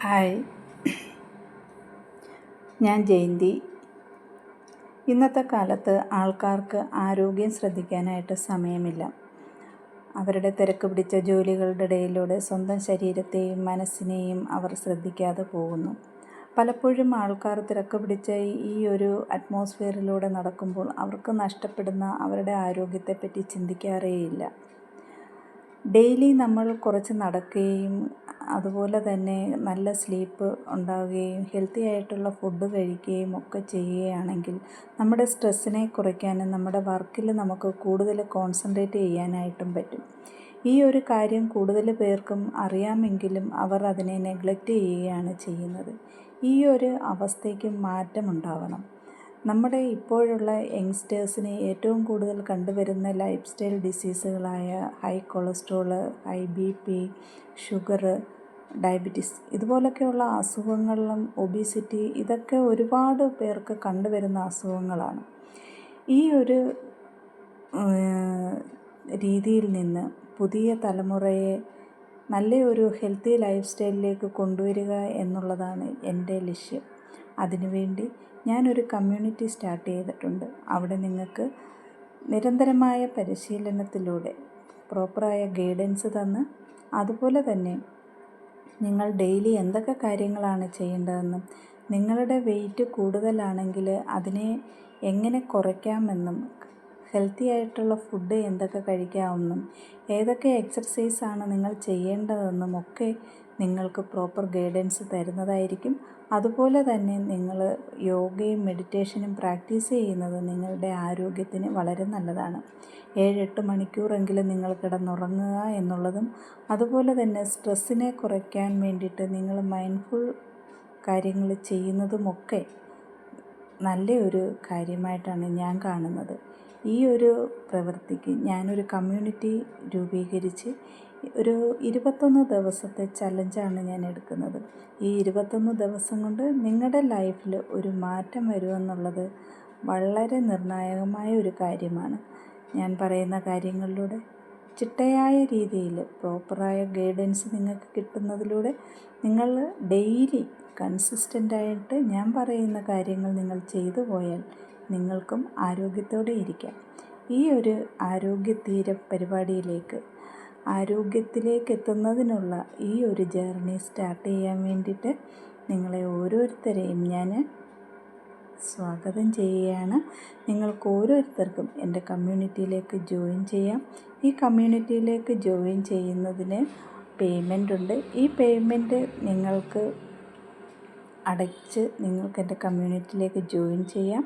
Hi, ഞാൻ ജയന്തി. ഇന്നത്തെ കാലത്ത് ആൾക്കാർക്ക് ആരോഗ്യം ശ്രദ്ധിക്കാനായിട്ട് സമയമില്ല. അവരുടെ തിരക്ക് പിടിച്ച ജോലികളുടെ ഇടയിലൂടെ സ്വന്തം ശരീരത്തെയും മനസ്സിനെയും അവർ ശ്രദ്ധിക്കാതെ പോകുന്നു. പലപ്പോഴും ആൾക്കാർ തിരക്ക് പിടിച്ച ഈ ഒരു അറ്റ്മോസ്ഫിയറിലൂടെ നടക്കുമ്പോൾ അവർക്ക് നഷ്ടപ്പെടുന്ന അവരുടെ ആരോഗ്യത്തെപ്പറ്റി ചിന്തിക്കാറേയില്ല. ഡെയിലി നമ്മൾ കുറച്ച് നടക്കുകയും അതുപോലെ തന്നെ നല്ല സ്ലീപ്പ് ഉണ്ടാവുകയും ഹെൽത്തി ആയിട്ടുള്ള ഫുഡ് കഴിക്കുകയും ഒക്കെ ചെയ്യുകയാണെങ്കിൽ നമ്മുടെ സ്ട്രെസ്സിനെ കുറയ്ക്കാനും നമ്മുടെ വർക്കിൽ നമുക്ക് കൂടുതൽ കോൺസെൻട്രേറ്റ് ചെയ്യാനായിട്ടും പറ്റും. ഈ ഒരു കാര്യം കൂടുതൽ പേർക്കും അറിയാമെങ്കിലും അവർ അതിനെ നെഗ്ലക്റ്റ് ചെയ്യുകയാണ് ചെയ്യുന്നത്. ഈ ഒരു അവസ്ഥയ്ക്ക് മാറ്റമുണ്ടാവണം. നമ്മുടെ ഇപ്പോഴുള്ള യങ്സ്റ്റേഴ്സിന് ഏറ്റവും കൂടുതൽ കണ്ടുവരുന്ന ലൈഫ് സ്റ്റൈൽ ഡിസീസുകളായ high cholesterol, high BP, sugar, diabetes ഇതുപോലൊക്കെയുള്ള അസുഖങ്ങളിലും ഒബീസിറ്റി ഇതൊക്കെ ഒരുപാട് പേർക്ക് കണ്ടുവരുന്ന അസുഖങ്ങളാണ്. ഈ ഒരു രീതിയിൽ നിന്ന് പുതിയ തലമുറയെ നല്ലൊരു ഹെൽത്തി ലൈഫ് സ്റ്റൈലിലേക്ക് കൊണ്ടുവരിക എന്നുള്ളതാണ് എൻ്റെ ലക്ഷ്യം. അതിനുവേണ്ടി ഞാനൊരു കമ്മ്യൂണിറ്റി സ്റ്റാർട്ട് ചെയ്തിട്ടുണ്ട്. അവിടെ നിങ്ങൾക്ക് നിരന്തരമായ പരിശീലനത്തിലൂടെ പ്രോപ്പറായ ഗൈഡൻസ് തന്ന് അതുപോലെ തന്നെ നിങ്ങൾ ഡെയിലി എന്തൊക്കെ കാര്യങ്ങളാണ് ചെയ്യേണ്ടതെന്നും നിങ്ങളുടെ വെയിറ്റ് കൂടുതലാണെങ്കിൽ അതിനെ എങ്ങനെ കുറയ്ക്കാമെന്നും ഹെൽത്തി ആയിട്ടുള്ള ഫുഡ് എന്തൊക്കെ കഴിക്കാമെന്നും ഏതൊക്കെ എക്സർസൈസാണ് നിങ്ങൾ ചെയ്യേണ്ടതെന്നും ഒക്കെ നിങ്ങൾക്ക് പ്രോപ്പർ ഗൈഡൻസ് തരുന്നതായിരിക്കും. അതുപോലെ തന്നെ നിങ്ങൾ യോഗയും മെഡിറ്റേഷനും പ്രാക്ടീസ് ചെയ്യുന്നത് നിങ്ങളുടെ ആരോഗ്യത്തിന് വളരെ നല്ലതാണ്. 7-8 മണിക്കൂറെങ്കിലും നിങ്ങൾ കിടന്നുറങ്ങുക എന്നുള്ളതും അതുപോലെ തന്നെ സ്ട്രെസ്സിനെ കുറയ്ക്കാൻ വേണ്ടിയിട്ട് നിങ്ങൾ മൈൻഡ്ഫുൾ കാര്യങ്ങൾ ചെയ്യുന്നതുമൊക്കെ നല്ലൊരു കാര്യമായിട്ടാണ് ഞാൻ കാണുന്നത്. ഈ ഒരു പ്രവൃത്തിക്ക് ഞാനൊരു കമ്മ്യൂണിറ്റി രൂപീകരിച്ച് ഒരു 21 ദിവസത്തെ ചലഞ്ചാണ് ഞാൻ എടുക്കുന്നത്. ഈ 21 ദിവസം കൊണ്ട് നിങ്ങളുടെ ലൈഫിൽ ഒരു മാറ്റം വരുമെന്നുള്ളത് വളരെ നിർണായകമായ ഒരു കാര്യമാണ്. ഞാൻ പറയുന്ന കാര്യങ്ങളിലൂടെ ചിട്ടയായ രീതിയിൽ പ്രോപ്പറായ ഗൈഡൻസ് നിങ്ങൾക്ക് കിട്ടുന്നതിലൂടെ നിങ്ങൾ ഡെയിലി കൺസിസ്റ്റൻ്റായിട്ട് ഞാൻ പറയുന്ന കാര്യങ്ങൾ നിങ്ങൾ ചെയ്തു പോയാൽ നിങ്ങൾക്കും ആരോഗ്യത്തോടെ ഇരിക്കാം. ഈ ഒരു ആരോഗ്യതീര പരിപാടിയിലേക്ക് ആരോഗ്യത്തിലേക്ക് എത്തുന്നതിനുള്ള ഈ ഒരു ജേർണി സ്റ്റാർട്ട് ചെയ്യാൻ വേണ്ടിയിട്ട് നിങ്ങളെ ഓരോരുത്തരെയും ഞാൻ സ്വാഗതം ചെയ്യുകയാണ്. നിങ്ങൾക്ക് ഓരോരുത്തർക്കും എൻ്റെ കമ്മ്യൂണിറ്റിയിലേക്ക് ജോയിൻ ചെയ്യാം. ഈ കമ്മ്യൂണിറ്റിയിലേക്ക് ജോയിൻ ചെയ്യുന്നതിന് പേയ്മെൻ്റ് ഉണ്ട്. ഈ പേയ്മെൻറ്റ് നിങ്ങൾക്ക് അടച്ച് നിങ്ങൾക്ക് എൻ്റെ കമ്മ്യൂണിറ്റിയിലേക്ക് ജോയിൻ ചെയ്യാം.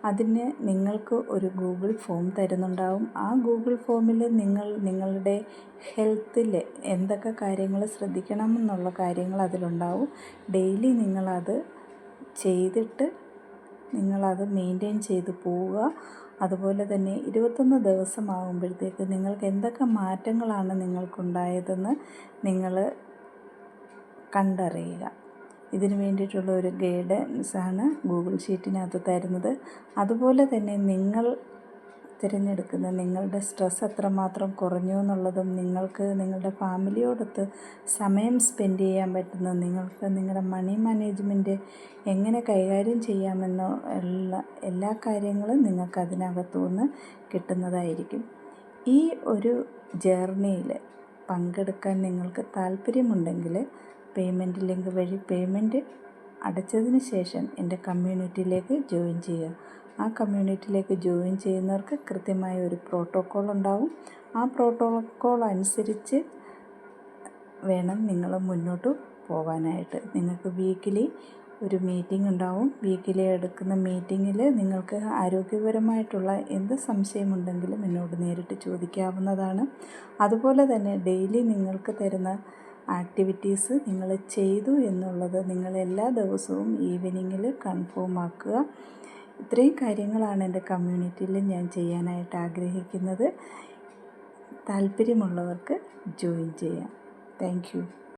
അതിന് നിങ്ങൾക്ക് ഒരു ഗൂഗിൾ ഫോം തരുന്നുണ്ടാവും. ആ ഗൂഗിൾ ഫോമിൽ നിങ്ങൾ നിങ്ങളുടെ ഹെൽത്തിൽ എന്തൊക്കെ കാര്യങ്ങൾ ശ്രദ്ധിക്കണം എന്നുള്ള കാര്യങ്ങൾ അതിലുണ്ടാവും. ഡെയിലി നിങ്ങളത് ചെയ്തിട്ട് നിങ്ങളത് മെയിൻറ്റെയിൻ ചെയ്ത് പോവുക. അതുപോലെ തന്നെ 21 ദിവസമാകുമ്പോഴത്തേക്ക് നിങ്ങൾക്ക് എന്തൊക്കെ മാറ്റങ്ങളാണ് നിങ്ങൾക്കുണ്ടായതെന്ന് നിങ്ങൾ കണ്ടറിയുക. ഇതിന് വേണ്ടിയിട്ടുള്ള ഒരു ഗൈഡൻസാണ് ഗൂഗിൾ ഷീറ്റിനകത്ത് തരുന്നത്. അതുപോലെ തന്നെ നിങ്ങൾ തിരഞ്ഞെടുക്കുന്ന നിങ്ങളുടെ സ്ട്രെസ് എത്രമാത്രം കുറഞ്ഞു എന്നുള്ളതും നിങ്ങൾക്ക് നിങ്ങളുടെ ഫാമിലിയോടൊത്ത് സമയം സ്പെൻഡ് ചെയ്യാൻ പറ്റുന്ന നിങ്ങൾക്ക് നിങ്ങളുടെ മണി മാനേജ്മെൻറ്റ് എങ്ങനെ കൈകാര്യം ചെയ്യാമെന്നോ എല്ലാ കാര്യങ്ങളും നിങ്ങൾക്ക് അതിനകത്തുനിന്ന് കിട്ടുന്നതായിരിക്കും. ഈ ഒരു ജേർണിയിൽ പങ്കെടുക്കാൻ നിങ്ങൾക്ക് താല്പര്യമുണ്ടെങ്കിൽ പേയ്മെൻറ്റ് ലിങ്ക് വഴി പേയ്മെൻറ്റ് അടച്ചതിന് ശേഷം എൻ്റെ കമ്മ്യൂണിറ്റിയിലേക്ക് ജോയിൻ ചെയ്യുക. ആ കമ്മ്യൂണിറ്റിയിലേക്ക് ജോയിൻ ചെയ്യുന്നവർക്ക് കൃത്യമായ ഒരു പ്രോട്ടോക്കോൾ ഉണ്ടാവും. ആ പ്രോട്ടോക്കോൾ അനുസരിച്ച് വേണം നിങ്ങൾ മുന്നോട്ട് പോകാനായിട്ട്. നിങ്ങൾക്ക് വീക്കിലി ഒരു മീറ്റിംഗ് ഉണ്ടാവും. വീക്കിലി എടുക്കുന്ന മീറ്റിങ്ങിൽ നിങ്ങൾക്ക് ആരോഗ്യപരമായിട്ടുള്ള എന്ത് സംശയമുണ്ടെങ്കിലും എന്നോട് നേരിട്ട് ചോദിക്കാവുന്നതാണ്. അതുപോലെ തന്നെ ഡെയിലി നിങ്ങൾക്ക് തരുന്ന ആക്ടിവിറ്റീസ് നിങ്ങൾ ചെയ്തു എന്നുള്ളത് നിങ്ങൾ എല്ലാ ദിവസവും ഈവനിങ്ങിൽ കൺഫേം ആക്കുക. ഇത്രയും കാര്യങ്ങളാണ് എൻ്റെ കമ്മ്യൂണിറ്റിയിൽ ഞാൻ ചെയ്യാനായിട്ട് ആഗ്രഹിക്കുന്നത്. താല്പര്യമുള്ളവർക്ക് ജോയിൻ ചെയ്യാം. Thank you.